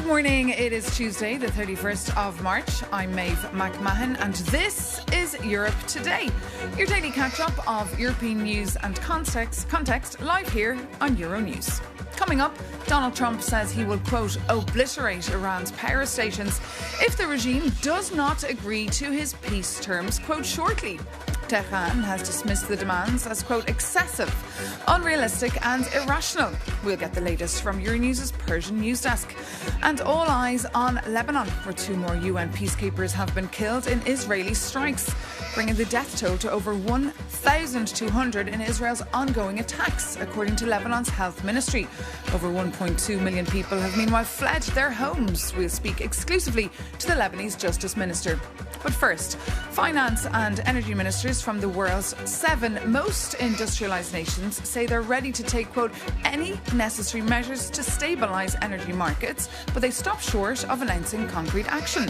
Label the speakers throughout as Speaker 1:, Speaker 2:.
Speaker 1: morning. It is Tuesday, the 31st of March. I'm Maeve McMahon, and this is Europe Today, your daily catch-up of European news and context live here on Euronews. Coming up, Donald Trump says he will, quote, obliterate Iran's power stations if the regime does not agree to his peace terms, quote, shortly. Tehran has dismissed the demands as, quote, excessive, unrealistic and irrational. We'll get the latest from Euronews' Persian news desk. And all eyes on Lebanon, where 2 more UN peacekeepers have been killed in Israeli strikes, bringing the death toll to over 1,200 in Israel's ongoing attacks, according to Lebanon's health ministry. Over 1.2 million people have meanwhile fled their homes. We'll speak exclusively to the Lebanese Justice Minister. But first, finance and energy ministers from the world's 7 most industrialised nations say they're ready to take, quote, any necessary measures to stabilise energy markets, but they stop short of announcing concrete action.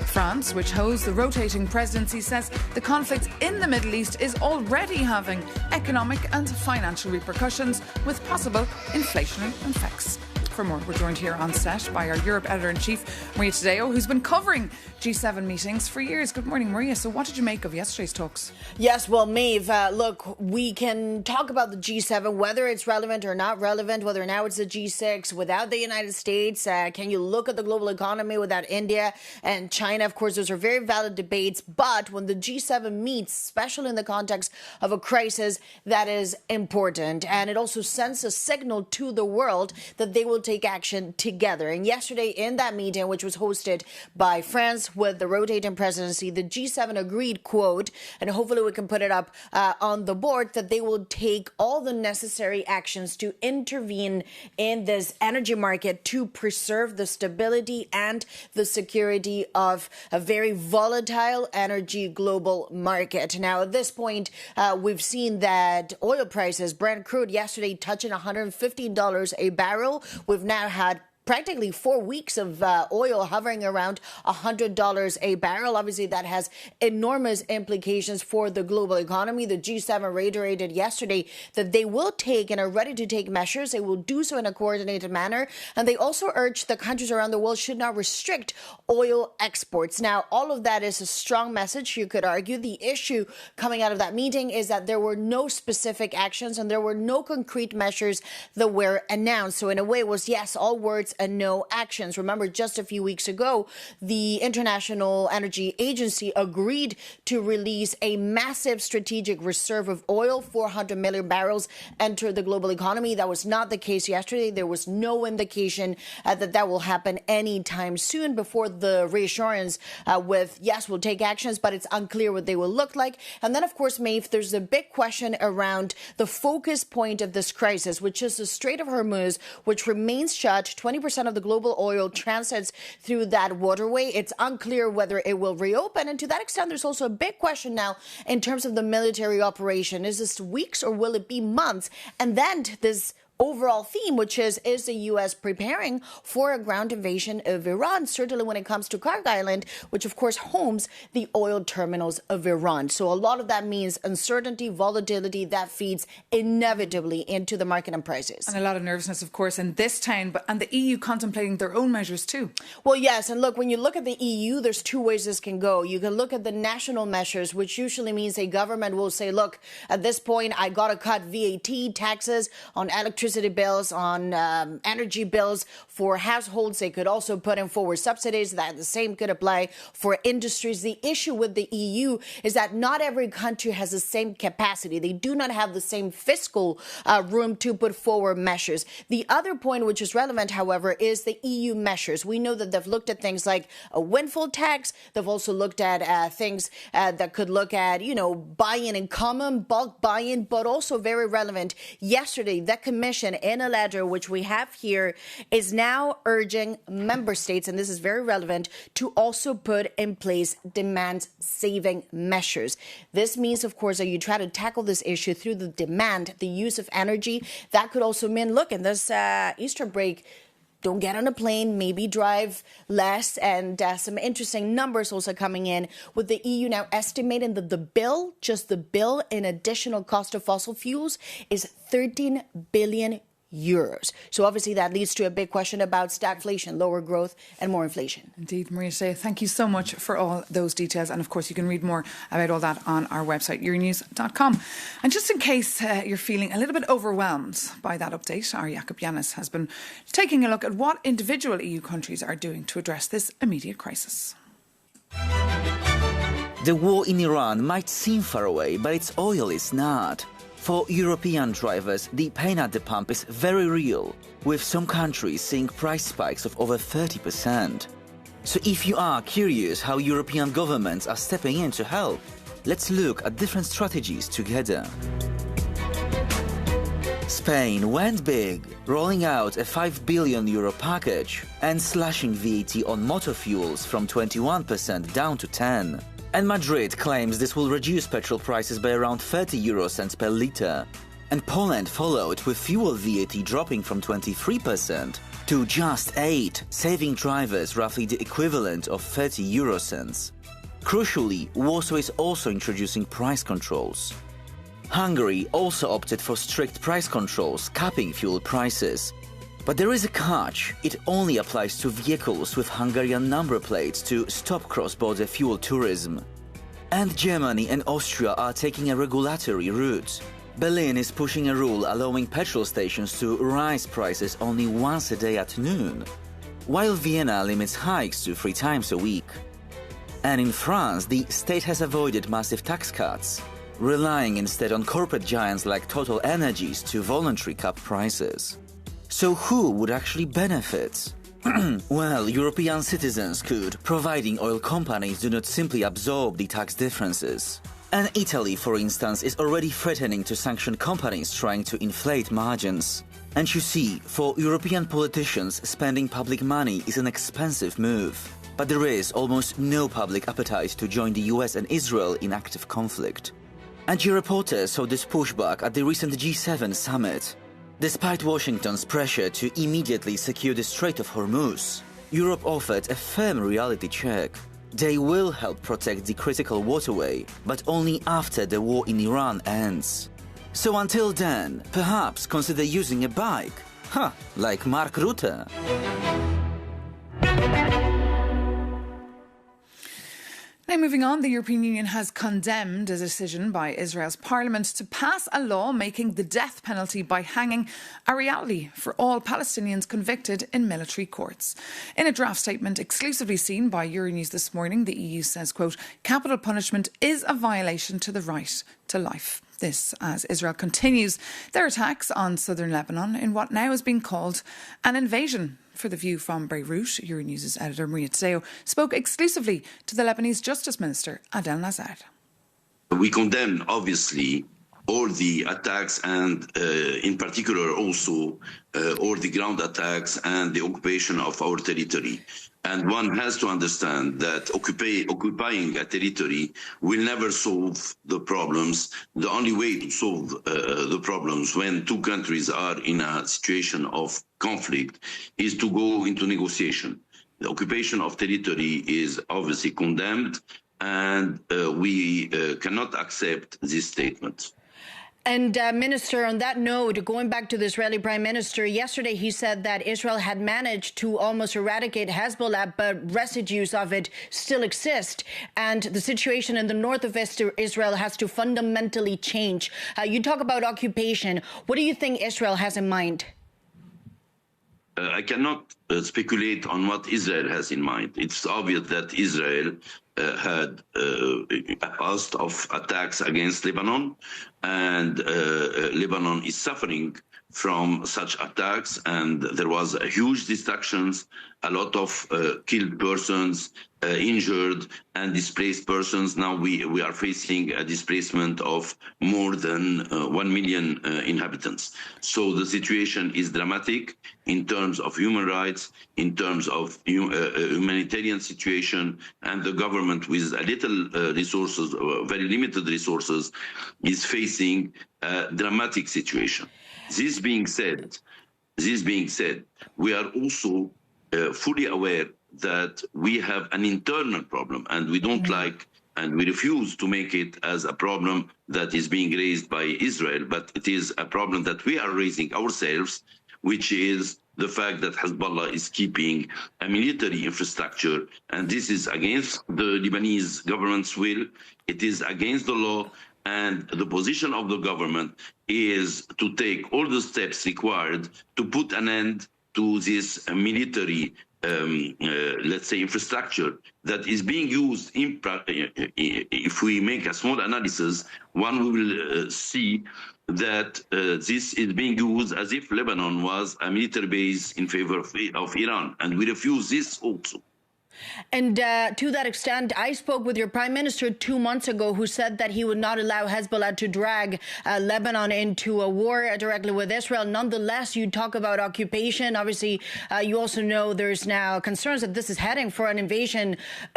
Speaker 1: France, which holds the rotating presidency, says the conflict in the Middle East is already having economic and financial repercussions with possible inflationary effects. For more, we're joined here on set by our Europe Editor-in-Chief, Maria Tadeo, who's been covering G7 meetings for years. Good morning, Maria. So what did you make of yesterday's talks?
Speaker 2: Yes, well, Maeve, look, we can talk about the G7, whether it's relevant or not relevant, whether now it's the G6 without the United States. Can you look at the global economy without India and China? Of course, those are very valid debates. But when the G7 meets, especially in the context of a crisis, that is important. And it also sends a signal to the world that they will take action together. And yesterday in that meeting, which was hosted by France with the rotating presidency, the G7 agreed, quote, and hopefully we can put it up on the board, that they will take all the necessary actions to intervene in this energy market to preserve the stability and the security of a very volatile energy global market. Now, at this point, we've seen that oil prices, Brent crude yesterday touching $115 a barrel. We've now had practically 4 weeks of oil hovering around $100 a barrel. Obviously, that has enormous implications for the global economy. The G7 reiterated yesterday that they will take and are ready to take measures. They will do so in a coordinated manner. And they also urged the countries around the world should not restrict oil exports. Now, all of that is a strong message, you could argue. The issue coming out of that meeting is that there were no specific actions and there were no concrete measures that were announced. So in a way, it was yes, all words and no actions. Remember, just a few weeks ago, the International Energy Agency agreed to release a massive strategic reserve of oil. 400 million barrels enter the global economy. That was not the case yesterday. There was no indication that will happen anytime soon before the reassurance with, yes, we'll take actions, but it's unclear what they will look like. And then, of course, Maeve, there's a big question around the focus point of this crisis, which is the Strait of Hormuz, which remains shut. 20% of the global oil transits through that waterway. It's unclear whether it will reopen. And to that extent, there's also a big question now in terms of the military operation. Is this weeks or will it be months? And then this overall theme, which is the U.S. preparing for a ground invasion of Iran, certainly when it comes to Khark Island, which of course homes the oil terminals of Iran. So a lot of that means uncertainty, volatility that feeds inevitably into the market and prices.
Speaker 1: And a lot of nervousness, of course, in this town, and the EU contemplating their own measures too.
Speaker 2: Well, yes. And look, when you look at the EU, there's 2 ways this can go. You can look at the national measures, which usually means a government will say, look, at this point, I got to cut VAT, taxes on electricity bills, on energy bills for households. They could also put in forward subsidies. That the same could apply for industries. The issue with the EU is that not every country has the same capacity. They do not have the same fiscal room to put forward measures. The other point which is relevant, however, is the EU measures. We know that they've looked at things like a windfall tax. They've also looked at things that could look at, buy-in in common, bulk buy-in, but also very relevant. Yesterday, the Commission, in a letter which we have here, is now urging member states, and this is very relevant, to also put in place demand-saving measures. This means, of course, that you try to tackle this issue through the demand, the use of energy. That could also mean, look, in this Easter break, don't get on a plane, maybe drive less, and some interesting numbers also coming in with the EU now estimating that just the bill in additional cost of fossil fuels is 13 billion euros. So obviously that leads to a big question about stagflation, lower growth and more inflation.
Speaker 1: Indeed, Maria Shea, thank you so much for all those details. And of course, you can read more about all that on our website, euronews.com. And just in case you're feeling a little bit overwhelmed by that update, our Jakob Yanis has been taking a look at what individual EU countries are doing to address this immediate crisis.
Speaker 3: The war in Iran might seem far away, but its oil is not. For European drivers, the pain at the pump is very real, with some countries seeing price spikes of over 30%. So if you are curious how European governments are stepping in to help, let's look at different strategies together. Spain went big, rolling out a €5 billion package and slashing VAT on motor fuels from 21% down to 10%. And Madrid claims this will reduce petrol prices by around 30 euro cents per litre. And Poland followed with fuel VAT dropping from 23% to just 8%, saving drivers roughly the equivalent of 30 euro cents. Crucially, Warsaw is also introducing price controls. Hungary also opted for strict price controls, capping fuel prices. But there is a catch. It only applies to vehicles with Hungarian number plates to stop cross-border fuel tourism. And Germany and Austria are taking a regulatory route. Berlin is pushing a rule allowing petrol stations to raise prices only once a day at noon, while Vienna limits hikes to 3 times a week. And in France, the state has avoided massive tax cuts, relying instead on corporate giants like Total Energies to voluntarily cap prices. So who would actually benefit? Well, European citizens could, providing oil companies do not simply absorb the tax differences. And Italy, for instance, is already threatening to sanction companies trying to inflate margins. And you see, for European politicians, spending public money is an expensive move. But there is almost no public appetite to join the US and Israel in active conflict. And your reporters saw this pushback at the recent G7 summit. Despite Washington's pressure to immediately secure the Strait of Hormuz, Europe offered a firm reality check. They will help protect the critical waterway, but only after the war in Iran ends. So until then, perhaps consider using a bike. Like Mark Rutte.
Speaker 1: Now, moving on, the European Union has condemned a decision by Israel's parliament to pass a law making the death penalty by hanging a reality for all Palestinians convicted in military courts. In a draft statement exclusively seen by Euronews this morning, the EU says, quote, capital punishment is a violation to the right to life. This as Israel continues their attacks on southern Lebanon in what now is being called an invasion. For The View from Beirut, Euronews' editor Maria Tadeo spoke exclusively to the Lebanese Justice Minister Adel Nazar.
Speaker 4: We condemn, obviously, all the attacks and in particular also all the ground attacks and the occupation of our territory. And one has to understand that occupying a territory will never solve the problems. The only way to solve the problems when two countries are in a situation of conflict is to go into negotiation. The occupation of territory is obviously condemned, and we cannot accept this statement.
Speaker 2: And Minister, on that note, going back to the Israeli Prime Minister, yesterday he said that Israel had managed to almost eradicate Hezbollah, but residues of it still exist. And the situation in the north of Israel has to fundamentally change. You talk about occupation. What do you think Israel has in mind?
Speaker 4: I cannot speculate on what Israel has in mind. It's obvious that Israel had a past of attacks against Lebanon, and Lebanon is suffering from such attacks, and there was a huge destructions, a lot of killed persons, injured and displaced persons. Now we are facing a displacement of more than 1 million inhabitants. So the situation is dramatic in terms of human rights, in terms of humanitarian situation, and the government with a little resources, very limited resources, is facing a dramatic situation. This being said, we are also fully aware that we have an internal problem, and we don't like, and we refuse to make it as a problem that is being raised by Israel, but it is a problem that we are raising ourselves which is the fact that Hezbollah is keeping a military infrastructure, and this is against the Lebanese government's will. It is against the law, and the position of the government is to take all the steps required to put an end to this military, let's say, infrastructure that is being used. If we make a small analysis, one will see that this is being used as if Lebanon was a military base in favor of Iran, and we refuse this also.
Speaker 2: And to that extent, I spoke with your prime minister 2 months ago, who said that he would not allow Hezbollah to drag Lebanon into a war directly with Israel. Nonetheless, you talk about occupation. Obviously, you also know there's now concerns that this is heading for an invasion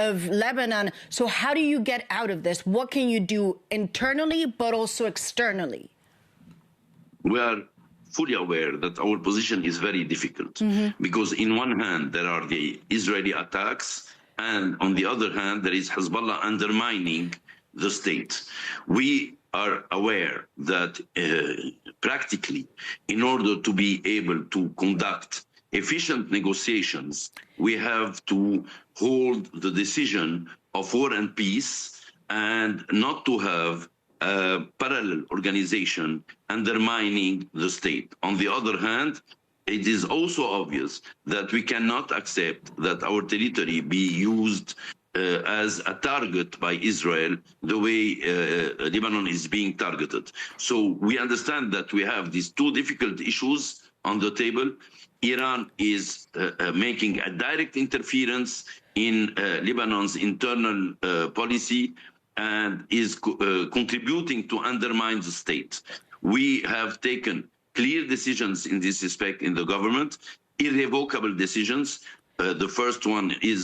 Speaker 2: of Lebanon. So how do you get out of this? What can you do internally, but also externally?
Speaker 4: We are fully aware that our position is very difficult because in one hand there are the Israeli attacks, and on the other hand there is Hezbollah undermining the state. We are aware that practically, in order to be able to conduct efficient negotiations, we have to hold the decision of war and peace and not to have a parallel organization undermining the state. On the other hand, it is also obvious that we cannot accept that our territory be used as a target by Israel the way Lebanon is being targeted. So we understand that we have these two difficult issues on the table. Iran is making a direct interference in Lebanon's internal policy and is contributing to undermine the state. We have taken clear decisions in this respect in the government, irrevocable decisions. The first one is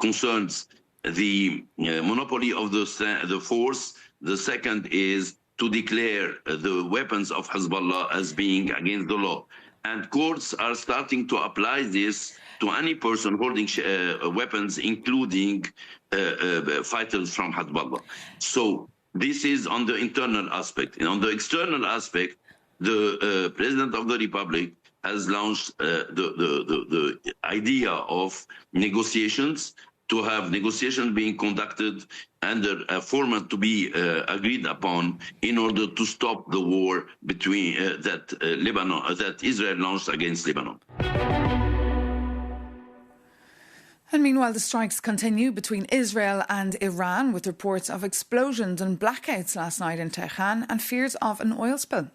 Speaker 4: concerns the monopoly of the force. The second is to declare the weapons of Hezbollah as being against the law. And courts are starting to apply this to any person holding weapons, including fighters from Hezbollah. So this is on the internal aspect. And on the external aspect, the President of the Republic has launched the idea of negotiations, to have negotiations being conducted under a format to be agreed upon in order to stop the war between that Israel launched against Lebanon.
Speaker 1: And meanwhile, the strikes continue between Israel and Iran, with reports of explosions and blackouts last night in Tehran and fears of an oil spill.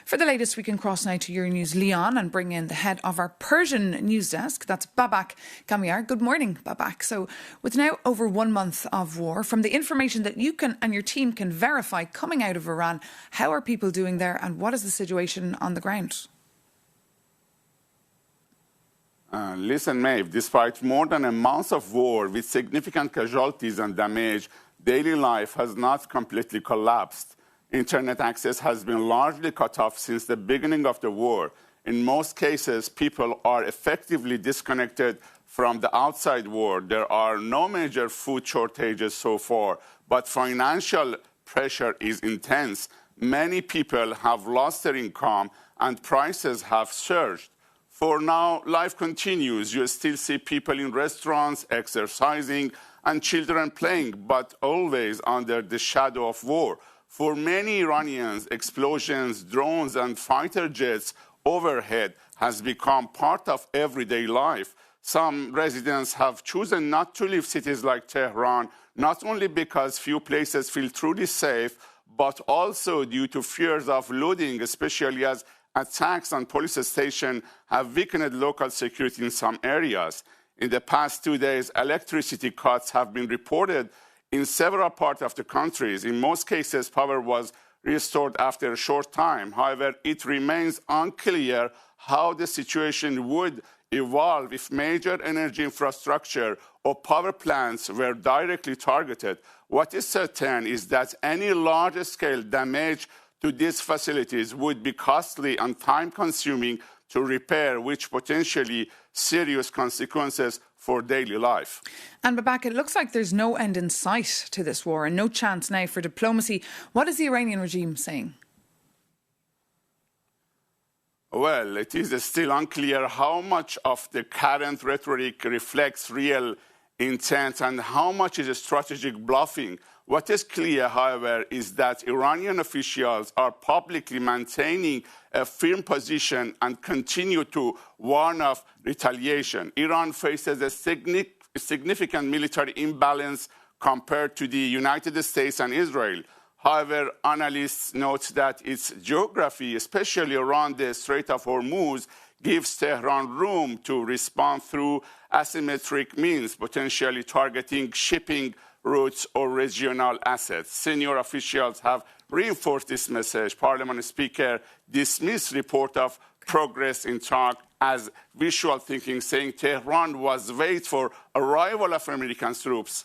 Speaker 1: For the latest, we can cross now to Euronews Lyon and bring in the head of our Persian news desk. That's Babak Kamyar. Good morning, Babak. So with now over 1 month of war, from the information that you can and your team can verify coming out of Iran, how are people doing there and what is the situation on the ground?
Speaker 5: Listen, Maeve, despite more than a month of war with significant casualties and damage, daily life has not completely collapsed. Internet access has been largely cut off since the beginning of the war. In most cases, people are effectively disconnected from the outside world. There are no major food shortages so far, but financial pressure is intense. Many people have lost their income and prices have surged. For now, life continues. You still see people in restaurants, exercising, and children playing, but always under the shadow of war. For many Iranians, explosions, drones, and fighter jets overhead has become part of everyday life. Some residents have chosen not to leave cities like Tehran, not only because few places feel truly safe, but also due to fears of looting, especially as attacks on police stations have weakened local security in some areas. In the past 2 days, electricity cuts have been reported in several parts of the country. In most cases, power was restored after a short time. However, it remains unclear how the situation would evolve if major energy infrastructure or power plants were directly targeted. What is certain is that any large-scale damage to these facilities would be costly and time-consuming to repair, which potentially serious consequences for daily life.
Speaker 1: And Babak, it looks like there's no end in sight to this war and no chance now for diplomacy. What is the Iranian regime saying?
Speaker 5: Well, it is still unclear how much of the current rhetoric reflects real intent and how much is strategic bluffing. What is clear, however, is that Iranian officials are publicly maintaining a firm position and continue to warn of retaliation. Iran faces a significant military imbalance compared to the United States and Israel. However, analysts note that its geography, especially around the Strait of Hormuz, gives Tehran room to respond through asymmetric means, potentially targeting shipping routes or regional assets. Senior officials have reinforced this message. Parliament Speaker dismissed report of progress in talk as wishful thinking, saying Tehran was waiting for arrival of American troops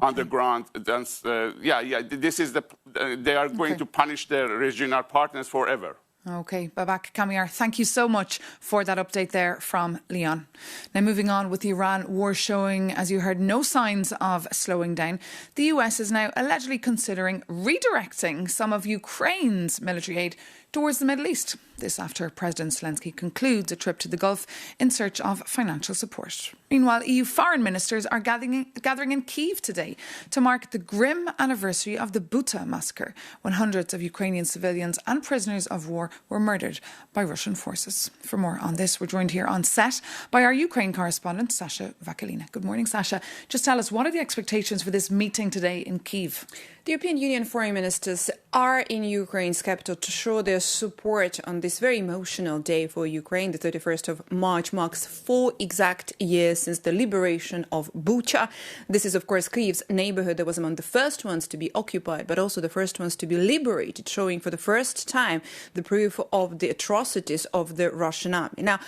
Speaker 5: on the ground. This is they are going to punish their regional partners forever.
Speaker 1: Okay, Babak Kamyar, thank you so much for that update there from Leon. Now moving on with the Iran war showing, as you heard, no signs of slowing down. The US is now allegedly considering redirecting some of Ukraine's military aid towards the Middle East. This after President Zelensky concludes a trip to the Gulf in search of financial support. Meanwhile, EU foreign ministers are gathering in Kyiv today to mark the grim anniversary of the Bucha massacre, when hundreds of Ukrainian civilians and prisoners of war were murdered by Russian forces. For more on this, we're joined here on set by our Ukraine correspondent, Sasha Vakalina. Good morning, Sasha. Just tell us, what are the expectations for this meeting today in Kyiv?
Speaker 6: The European Union foreign ministers are in Ukraine's capital to show their support on this very emotional day for Ukraine. The 31st of March marks 4 exact years since the liberation of Bucha. This is, of course, Kyiv's neighborhood that was among the first ones to be occupied, but also the first ones to be liberated, showing for the first time the proof of the atrocities of the Russian army. Now,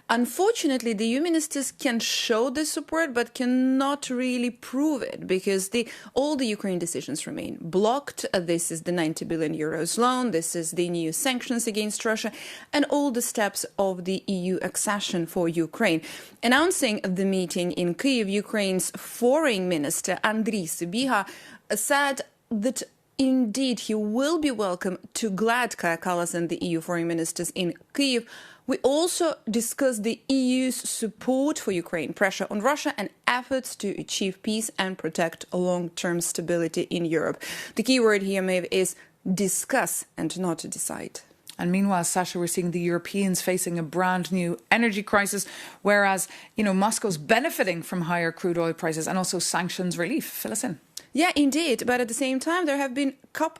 Speaker 6: unfortunately, the EU ministers can show this support, but cannot really prove it because all the Ukraine decisions remain blocked. This is the 90 billion euros loan. This is the new sanctions against Russia and all the steps of the EU accession for Ukraine. Announcing the meeting in Kyiv, Ukraine's foreign minister, Andriy Sybiha, said that indeed he will be welcome to glad Kaja Kallas and the EU foreign ministers in Kyiv. We also discussed the EU's support for Ukraine, pressure on Russia and efforts to achieve peace and protect long-term stability in Europe. The key word here, Maeve, is discuss and not decide.
Speaker 1: And meanwhile, Sasha, we're seeing the Europeans facing a brand new energy crisis, whereas, Moscow's benefiting from higher crude oil prices and also sanctions relief. Fill us in.
Speaker 6: Yeah, indeed. But at the same time, there have been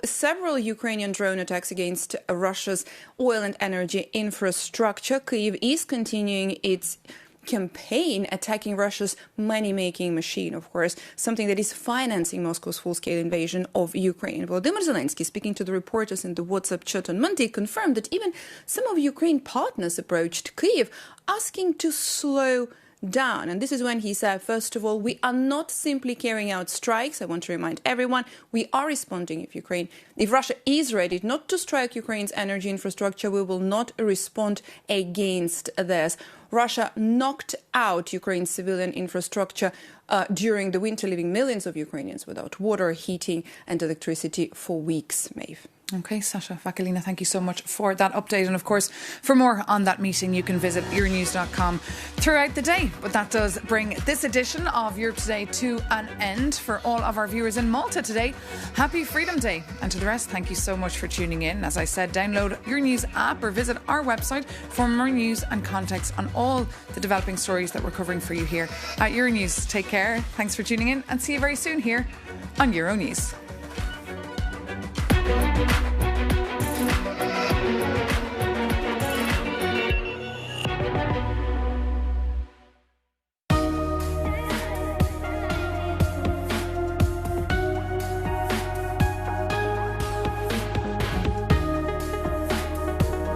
Speaker 6: several Ukrainian drone attacks against Russia's oil and energy infrastructure. Kyiv is continuing its campaign attacking Russia's money-making machine, of course, something that is financing Moscow's full-scale invasion of Ukraine. Volodymyr Zelensky, speaking to the reporters in the WhatsApp chat on Monday, confirmed that even some of Ukraine partners approached Kyiv asking to slow down. And this is when he said, first of all, we are not simply carrying out strikes. I want to remind everyone, we are responding if Russia is ready not to strike Ukraine's energy infrastructure, we will not respond against this. Russia knocked out Ukraine's civilian infrastructure during the winter, leaving millions of Ukrainians without water, heating and electricity for weeks, Maeve.
Speaker 1: Okay, Sasha Vakalina, thank you so much for that update. And of course, for more on that meeting, you can visit euronews.com throughout the day. But that does bring this edition of Europe Today to an end. For all of our viewers in Malta today, happy Freedom Day. And to the rest, thank you so much for tuning in. As I said, download Your News app or visit our website for more news and context on all the developing stories that we're covering for you here at Euronews. Take care. Thanks for tuning in and see you very soon here on Euronews.